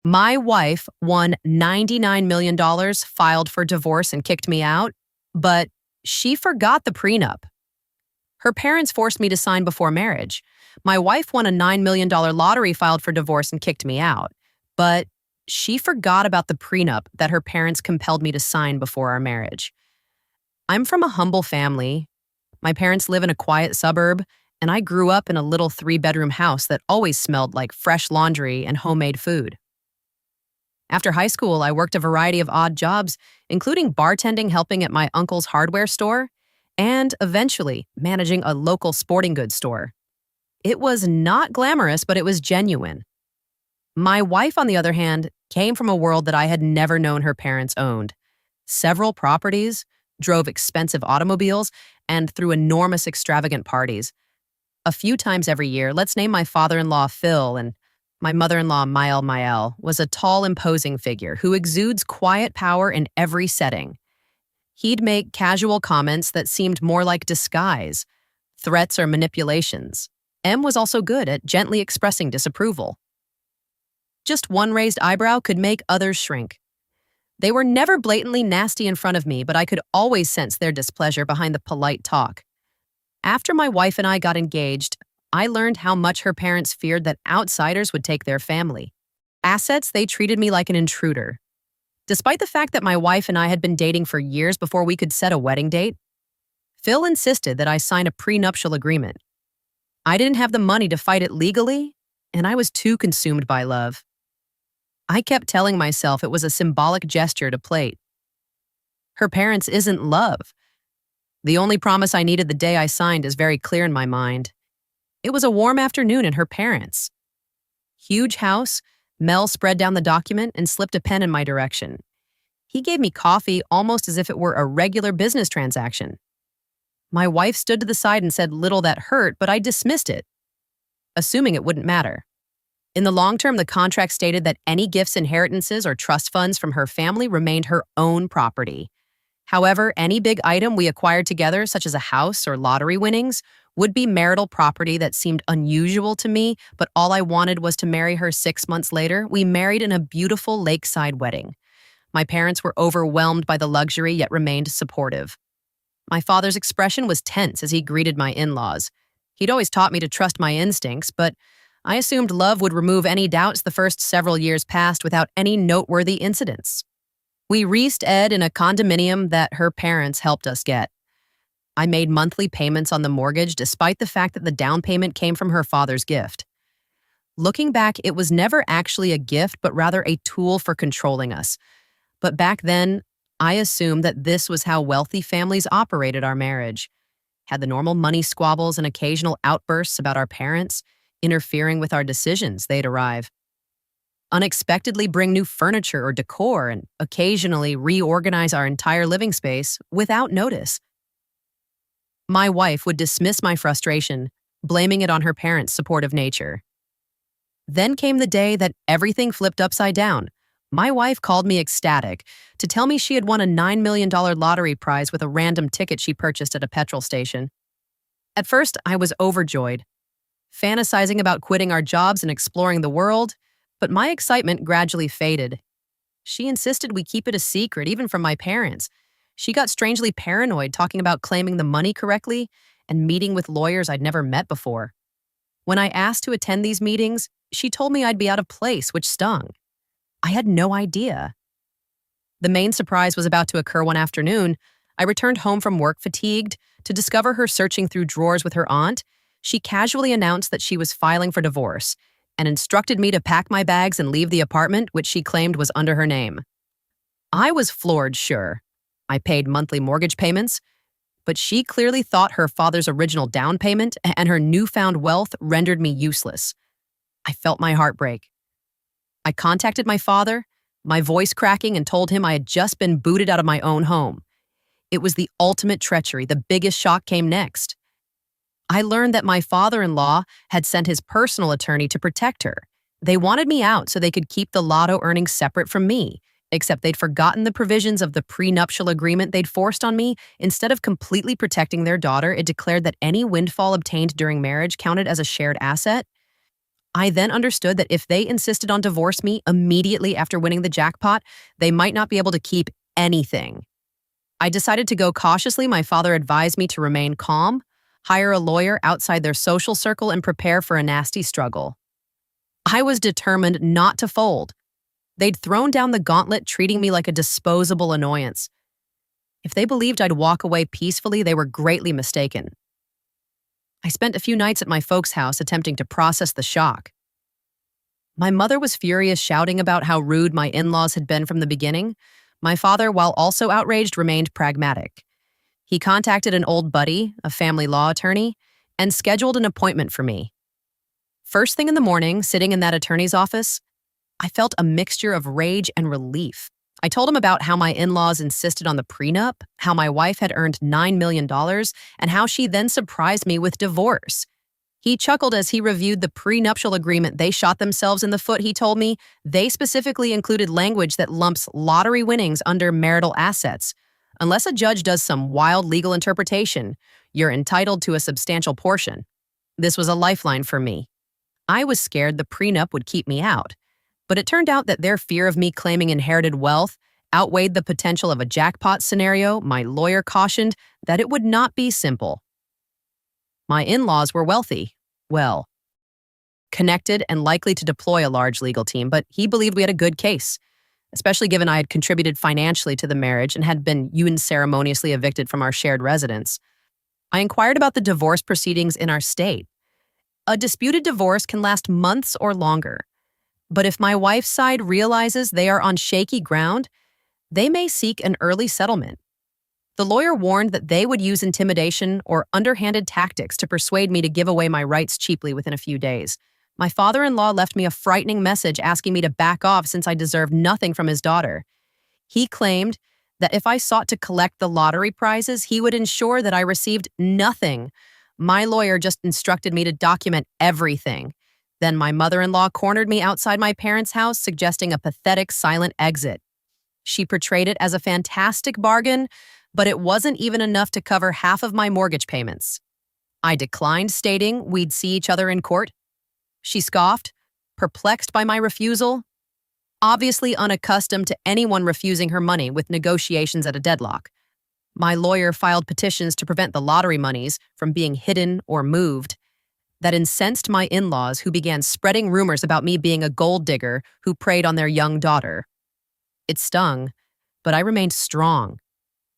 My wife won $99 million, filed for divorce, and kicked me out, but she forgot the prenup. Her parents forced me to sign before marriage. My wife won a $9 million lottery, filed for divorce, and kicked me out, but she forgot about the prenup that her parents compelled me to sign before our marriage. I'm from a humble family. My parents live in a quiet suburb, and I grew up in a little 3-bedroom house that always smelled like fresh laundry and homemade food. After high school, I worked a variety of odd jobs, including bartending, helping at my uncle's hardware store, and eventually managing a local sporting goods store. It was not glamorous, but it was genuine. My wife, on the other hand, came from a world that I had never known her parents owned. Several properties, drove expensive automobiles, and threw enormous extravagant parties. A few times every year, let's name my father-in-law Phil and my mother-in-law Mael, was a tall, imposing figure who exudes quiet power in every setting. He'd make casual comments that seemed more like disguise, threats or manipulations. M was also good at gently expressing disapproval. Just one raised eyebrow could make others shrink. They were never blatantly nasty in front of me, but I could always sense their displeasure behind the polite talk. After my wife and I got engaged, I learned how much her parents feared that outsiders would take their family. Assets, they treated me like an intruder. Despite the fact that my wife and I had been dating for years before we could set a wedding date, Phil insisted that I sign a prenuptial agreement. I didn't have the money to fight it legally, and I was too consumed by love. I kept telling myself it was a symbolic gesture to plate. Her parents isn't love. The only promise I needed the day I signed is very clear in my mind. It was a warm afternoon in her parents' huge house. Mel spread down the document and slipped a pen in my direction. He gave me coffee almost as if it were a regular business transaction. My wife stood to the side and said little that hurt, but I dismissed it, assuming it wouldn't matter. In the long term, the contract stated that any gifts, inheritances, or trust funds from her family remained her own property. However, any big item we acquired together, such as a house or lottery winnings, would be marital property. That seemed unusual to me, but all I wanted was to marry her. 6 months later, we married in a beautiful lakeside wedding. My parents were overwhelmed by the luxury, yet remained supportive. My father's expression was tense as he greeted my in-laws. He'd always taught me to trust my instincts, but I assumed love would remove any doubts. The first several years passed without any noteworthy incidents. We re-stayed in a condominium that her parents helped us get. I made monthly payments on the mortgage despite the fact that the down payment came from her father's gift. Looking back, it was never actually a gift, but rather a tool for controlling us. But back then, I assumed that this was how wealthy families operated our marriage. Had the normal money squabbles and occasional outbursts about our parents, interfering with our decisions. They'd arrive, unexpectedly bring new furniture or decor, and occasionally reorganize our entire living space without notice. My wife would dismiss my frustration, blaming it on her parents' supportive nature. Then came the day that everything flipped upside down. My wife called me ecstatic to tell me she had won a $9 million lottery prize with a random ticket she purchased at a petrol station. At first, I was overjoyed, fantasizing about quitting our jobs and exploring the world, but my excitement gradually faded. She insisted we keep it a secret, even from my parents. She got strangely paranoid, talking about claiming the money correctly and meeting with lawyers I'd never met before. When I asked to attend these meetings, she told me I'd be out of place, which stung. I had no idea. The main surprise was about to occur one afternoon. I returned home from work fatigued to discover her searching through drawers with her aunt. She casually announced that she was filing for divorce and instructed me to pack my bags and leave the apartment, which she claimed was under her name. I was floored, sure. I paid monthly mortgage payments, but she clearly thought her father's original down payment and her newfound wealth rendered me useless. I felt my heart break. I contacted my father, my voice cracking, and told him I had just been booted out of my own home. It was the ultimate treachery. The biggest shock came next. I learned that my father-in-law had sent his personal attorney to protect her. They wanted me out so they could keep the lotto earnings separate from me, except they'd forgotten the provisions of the prenuptial agreement they'd forced on me. Instead of completely protecting their daughter, it declared that any windfall obtained during marriage counted as a shared asset. I then understood that if they insisted on divorce me immediately after winning the jackpot, they might not be able to keep anything. I decided to go cautiously. My father advised me to remain calm, hire a lawyer outside their social circle, and prepare for a nasty struggle. I was determined not to fold. They'd thrown down the gauntlet, treating me like a disposable annoyance. If they believed I'd walk away peacefully, they were greatly mistaken. I spent a few nights at my folks' house attempting to process the shock. My mother was furious, shouting about how rude my in-laws had been from the beginning. My father, while also outraged, remained pragmatic. He contacted an old buddy, a family law attorney, and scheduled an appointment for me. First thing in the morning, sitting in that attorney's office, I felt a mixture of rage and relief. I told him about how my in-laws insisted on the prenup, how my wife had earned $9 million, and how she then surprised me with divorce. He chuckled as he reviewed the prenuptial agreement. They shot themselves in the foot, he told me. They specifically included language that lumps lottery winnings under marital assets. Unless a judge does some wild legal interpretation, you're entitled to a substantial portion. This was a lifeline for me. I was scared the prenup would keep me out, but it turned out that their fear of me claiming inherited wealth outweighed the potential of a jackpot scenario. My lawyer cautioned that it would not be simple. My in-laws were wealthy, well, connected and likely to deploy a large legal team, but he believed we had a good case, especially given I had contributed financially to the marriage and had been unceremoniously evicted from our shared residence. I inquired about the divorce proceedings in our state. A disputed divorce can last months or longer, but if my wife's side realizes they are on shaky ground, they may seek an early settlement. The lawyer warned that they would use intimidation or underhanded tactics to persuade me to give away my rights cheaply within a few days. My father-in-law left me a frightening message asking me to back off since I deserved nothing from his daughter. He claimed that if I sought to collect the lottery prizes, he would ensure that I received nothing. My lawyer just instructed me to document everything. Then my mother-in-law cornered me outside my parents' house, suggesting a pathetic silent exit. She portrayed it as a fantastic bargain, but it wasn't even enough to cover half of my mortgage payments. I declined, stating we'd see each other in court. She scoffed, perplexed by my refusal, obviously unaccustomed to anyone refusing her money with negotiations at a deadlock. My lawyer filed petitions to prevent the lottery monies from being hidden or moved. That incensed my in-laws, who began spreading rumors about me being a gold digger who preyed on their young daughter. It stung, but I remained strong.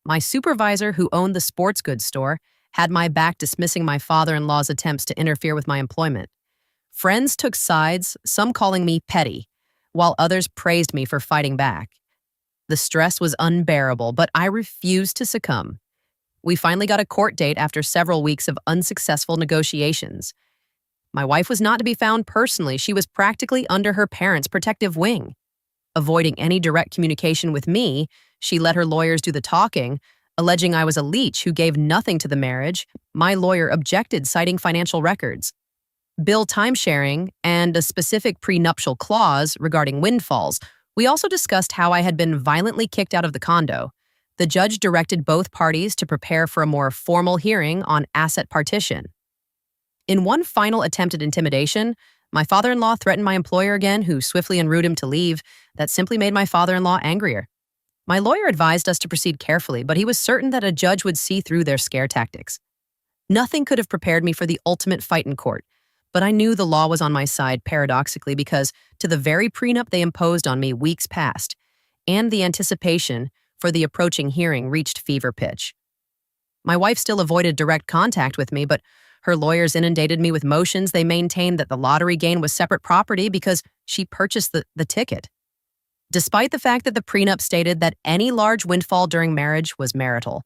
My supervisor, who owned the sports goods store, had my back, dismissing my father-in-law's attempts to interfere with my employment. Friends took sides, some calling me petty, while others praised me for fighting back. The stress was unbearable, but I refused to succumb. We finally got a court date after several weeks of unsuccessful negotiations. My wife was not to be found personally. She was practically under her parents' protective wing. Avoiding any direct communication with me, she let her lawyers do the talking, alleging I was a leech who gave nothing to the marriage. My lawyer objected, citing financial records, bill timesharing, and a specific prenuptial clause regarding windfalls. We also discussed how I had been violently kicked out of the condo. The judge directed both parties to prepare for a more formal hearing on asset partition. In one final attempt at intimidation, my father-in-law threatened my employer again, who swiftly enraged him to leave. That simply made my father-in-law angrier. My lawyer advised us to proceed carefully, but he was certain that a judge would see through their scare tactics. Nothing could have prepared me for the ultimate fight in court, but I knew the law was on my side, paradoxically, because to the very prenup they imposed on me weeks past, and the anticipation for the approaching hearing reached fever pitch. My wife still avoided direct contact with me, but her lawyers inundated me with motions. They maintained that the lottery gain was separate property because she purchased the ticket, despite the fact that the prenup stated that any large windfall during marriage was marital.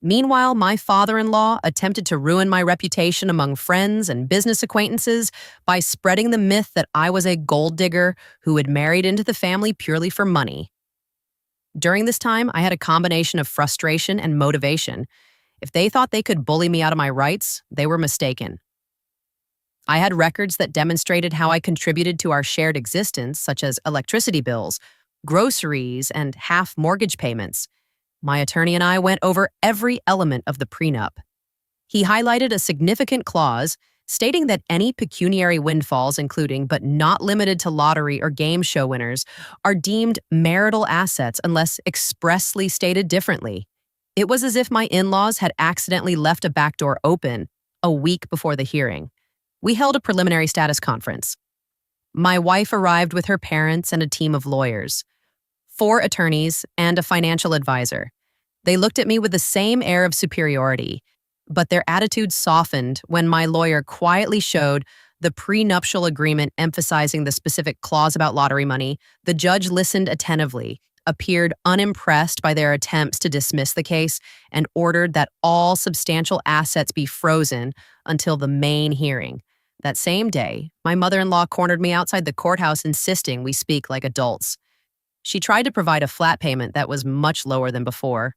Meanwhile, my father-in-law attempted to ruin my reputation among friends and business acquaintances by spreading the myth that I was a gold digger who had married into the family purely for money. During this time, I had a combination of frustration and motivation. If they thought they could bully me out of my rights, they were mistaken. I had records that demonstrated how I contributed to our shared existence, such as electricity bills, groceries, and half mortgage payments. My attorney and I went over every element of the prenup. He highlighted a significant clause stating that any pecuniary windfalls, including but not limited to lottery or game show winners, are deemed marital assets unless expressly stated differently. It was as if my in-laws had accidentally left a back door open a week before the hearing. We held a preliminary status conference. My wife arrived with her parents and a team of lawyers, 4 attorneys, and a financial advisor. They looked at me with the same air of superiority, but their attitude softened when my lawyer quietly showed the prenuptial agreement emphasizing the specific clause about lottery money. The judge listened attentively, appeared unimpressed by their attempts to dismiss the case, and ordered that all substantial assets be frozen until the main hearing. That same day, my mother-in-law cornered me outside the courthouse insisting we speak like adults. She tried to provide a flat payment that was much lower than before.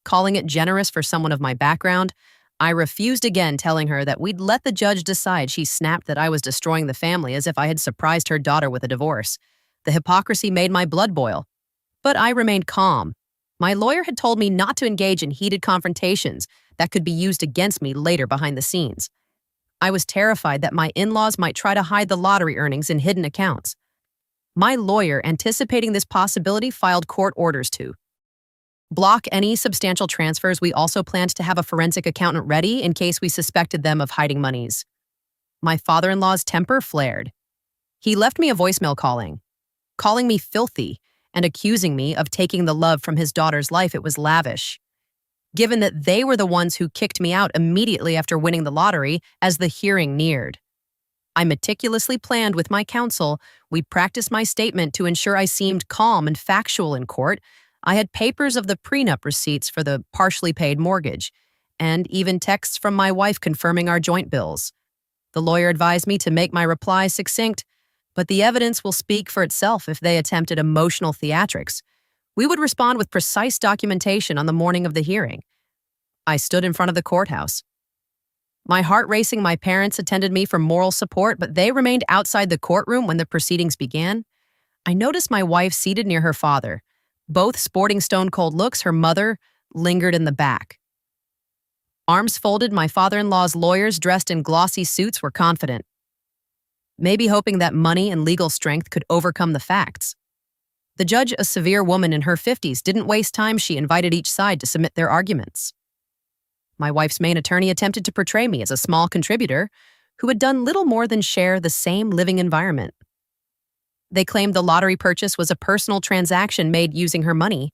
Calling it generous for someone of my background, I refused again, telling her that we'd let the judge decide. She snapped that I was destroying the family as if I had surprised her daughter with a divorce. The hypocrisy made my blood boil. But I remained calm. My lawyer had told me not to engage in heated confrontations that could be used against me later behind the scenes. I was terrified that my in-laws might try to hide the lottery earnings in hidden accounts. My lawyer, anticipating this possibility, filed court orders to block any substantial transfers. We also planned to have a forensic accountant ready in case we suspected them of hiding monies. My father-in-law's temper flared. He left me a voicemail calling me filthy and accusing me of taking the love from his daughter's life. It was lavish, given that they were the ones who kicked me out immediately after winning the lottery as the hearing neared. I meticulously planned with my counsel. We practiced my statement to ensure I seemed calm and factual in court. I had papers of the prenup receipts for the partially paid mortgage, and even texts from my wife confirming our joint bills. The lawyer advised me to make my reply succinct, but the evidence will speak for itself if they attempted emotional theatrics. We would respond with precise documentation on the morning of the hearing. I stood in front of the courthouse. My heart racing. My parents attended me for moral support, but they remained outside the courtroom when the proceedings began. I noticed my wife seated near her father, both sporting stone-cold looks. Her mother lingered in the back. Arms folded, my father-in-law's lawyers, dressed in glossy suits, were confident, maybe hoping that money and legal strength could overcome the facts. The judge, a severe woman in her 50s, didn't waste time. She invited each side to submit their arguments. My wife's main attorney attempted to portray me as a small contributor who had done little more than share the same living environment. They claimed the lottery purchase was a personal transaction made using her money,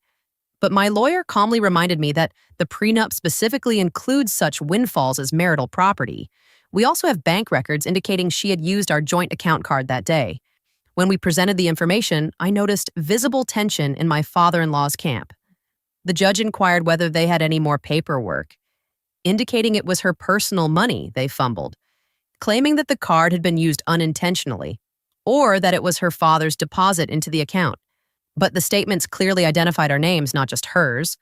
but my lawyer calmly reminded me that the prenup specifically includes such windfalls as marital property. We also have bank records indicating she had used our joint account card that day. When we presented the information, I noticed visible tension in my father-in-law's camp. The judge inquired whether they had any more paperwork, indicating it was her personal money. They fumbled, claiming that the card had been used unintentionally, or that it was her father's deposit into the account. But the statements clearly identified our names, not just hers.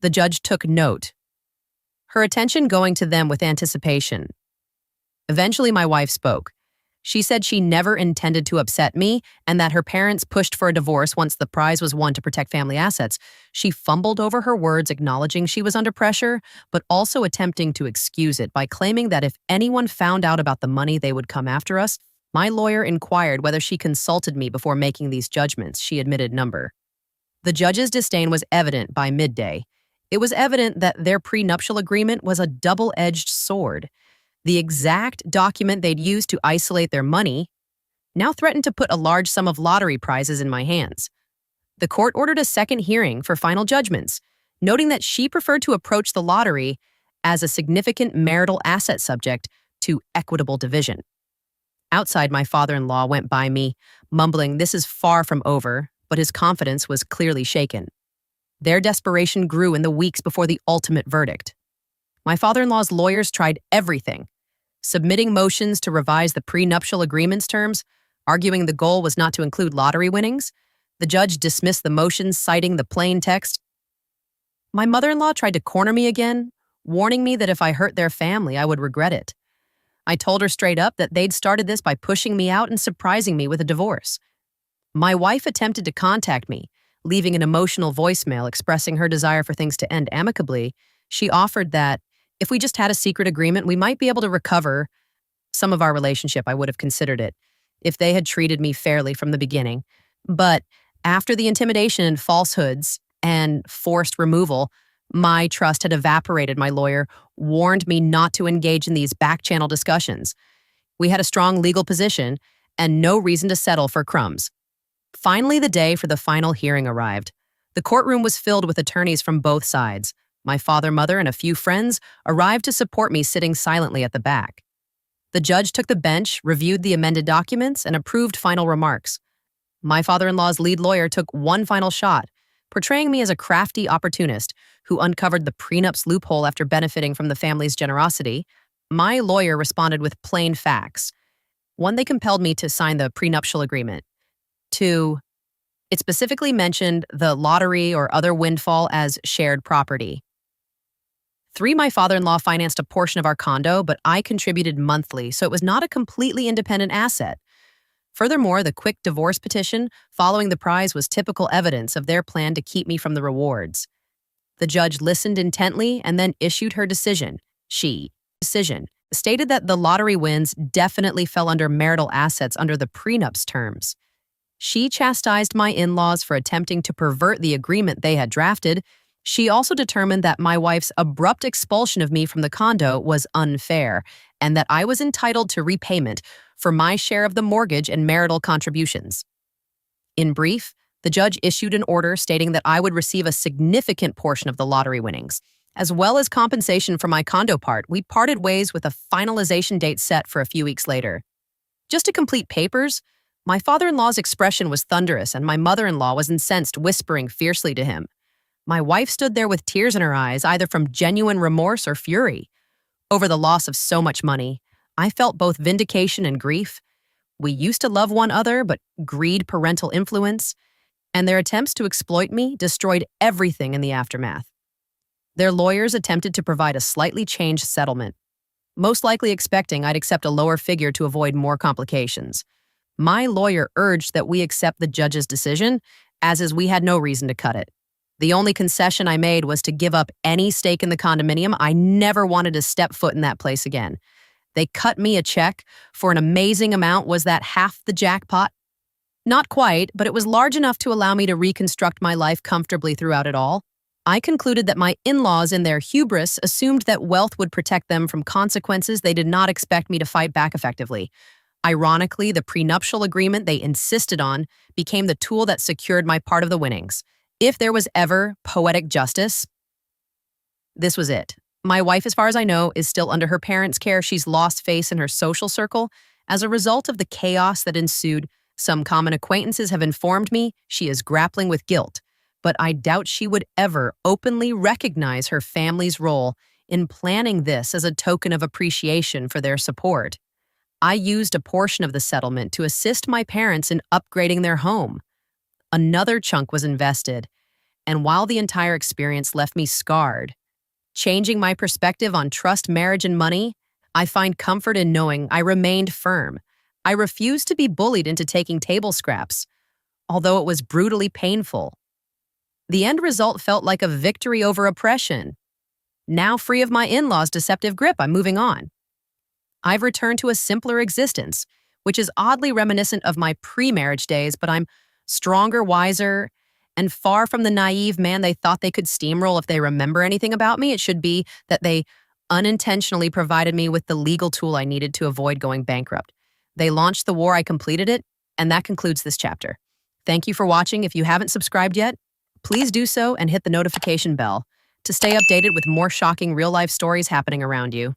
The judge took note, her attention going to them with anticipation. Eventually, my wife spoke. She said she never intended to upset me and that her parents pushed for a divorce once the prize was won to protect family assets. She fumbled over her words, acknowledging she was under pressure, but also attempting to excuse it by claiming that if anyone found out about the money, they would come after us. My lawyer inquired whether she consulted me before making these judgments. She admitted number. The judge's disdain was evident by midday. It was evident that their prenuptial agreement was a double-edged sword. The exact document they'd used to isolate their money now threatened to put a large sum of lottery prizes in my hands. The court ordered a second hearing for final judgments, noting that she preferred to approach the lottery as a significant marital asset subject to equitable division. Outside, my father-in-law went by me, mumbling, "This is far from over," but his confidence was clearly shaken. Their desperation grew in the weeks before the ultimate verdict. My father-in-law's lawyers tried everything, submitting motions to revise the prenuptial agreement's terms, arguing the goal was not to include lottery winnings. The judge dismissed the motions, citing the plain text. My mother-in-law tried to corner me again, warning me that if I hurt their family, I would regret it. I told her straight up that they'd started this by pushing me out and surprising me with a divorce. My wife attempted to contact me, leaving an emotional voicemail expressing her desire for things to end amicably. She offered that if we just had a secret agreement, we might be able to recover some of our relationship, I would have considered it if they had treated me fairly from the beginning. But after the intimidation and falsehoods and forced removal, my trust had evaporated. My lawyer warned me not to engage in these back-channel discussions. We had a strong legal position and no reason to settle for crumbs. Finally, the day for the final hearing arrived. The courtroom was filled with attorneys from both sides. My father, mother, and a few friends arrived to support me, sitting silently at the back. The judge took the bench, reviewed the amended documents, and approved final remarks. My father-in-law's lead lawyer took one final shot, portraying me as a crafty opportunist who uncovered the prenup's loophole after benefiting from the family's generosity. My lawyer responded with plain facts. One, they compelled me to sign the prenuptial agreement. Two, it specifically mentioned the lottery or other windfall as shared property. Three, my father-in-law financed a portion of our condo, but I contributed monthly, so it was not a completely independent asset. Furthermore, the quick divorce petition following the prize was typical evidence of their plan to keep me from the rewards. The judge listened intently and then issued her decision. She stated that the lottery wins definitely fell under marital assets under the prenup's terms. She chastised my in-laws for attempting to pervert the agreement they had drafted. She also determined that my wife's abrupt expulsion of me from the condo was unfair and that I was entitled to repayment for my share of the mortgage and marital contributions. In brief, the judge issued an order stating that I would receive a significant portion of the lottery winnings, as well as compensation for my condo part. We parted ways with a finalization date set for a few weeks later. Just to complete papers, my father-in-law's expression was thunderous and my mother-in-law was incensed, whispering fiercely to him. My wife stood there with tears in her eyes, either from genuine remorse or fury. Over the loss of so much money, I felt both vindication and grief. We used to love one another, but greed, parental influence, and their attempts to exploit me destroyed everything in the aftermath. Their lawyers attempted to provide a slightly changed settlement, most likely expecting I'd accept a lower figure to avoid more complications. My lawyer urged that we accept the judge's decision, as we had no reason to cut it. The only concession I made was to give up any stake in the condominium. I never wanted to step foot in that place again. They cut me a check for an amazing amount. Was that half the jackpot? Not quite, but it was large enough to allow me to reconstruct my life comfortably throughout it all. I concluded that my in-laws, in their hubris, assumed that wealth would protect them from consequences. They did not expect me to fight back effectively. Ironically, the prenuptial agreement they insisted on became the tool that secured my part of the winnings. If there was ever poetic justice, this was it. My wife, as far as I know, is still under her parents' care. She's lost face in her social circle. As a result of the chaos that ensued, some common acquaintances have informed me she is grappling with guilt, but I doubt she would ever openly recognize her family's role in planning this as a token of appreciation for their support. I used a portion of the settlement to assist my parents in upgrading their home. Another chunk was invested, and while the entire experience left me scarred, changing my perspective on trust, marriage, and money, I find comfort in knowing I remained firm. I refused to be bullied into taking table scraps, although it was brutally painful. The end result felt like a victory over oppression. Now free of my in-laws' deceptive grip, I'm moving on. I've returned to a simpler existence, which is oddly reminiscent of my pre-marriage days, but I'm stronger, wiser, and far from the naive man they thought they could steamroll. If they remember anything about me, it should be that they unintentionally provided me with the legal tool I needed to avoid going bankrupt. They launched the war, I completed it, and that concludes this chapter. Thank you for watching. If you haven't subscribed yet, please do so and hit the notification bell to stay updated with more shocking real-life stories happening around you.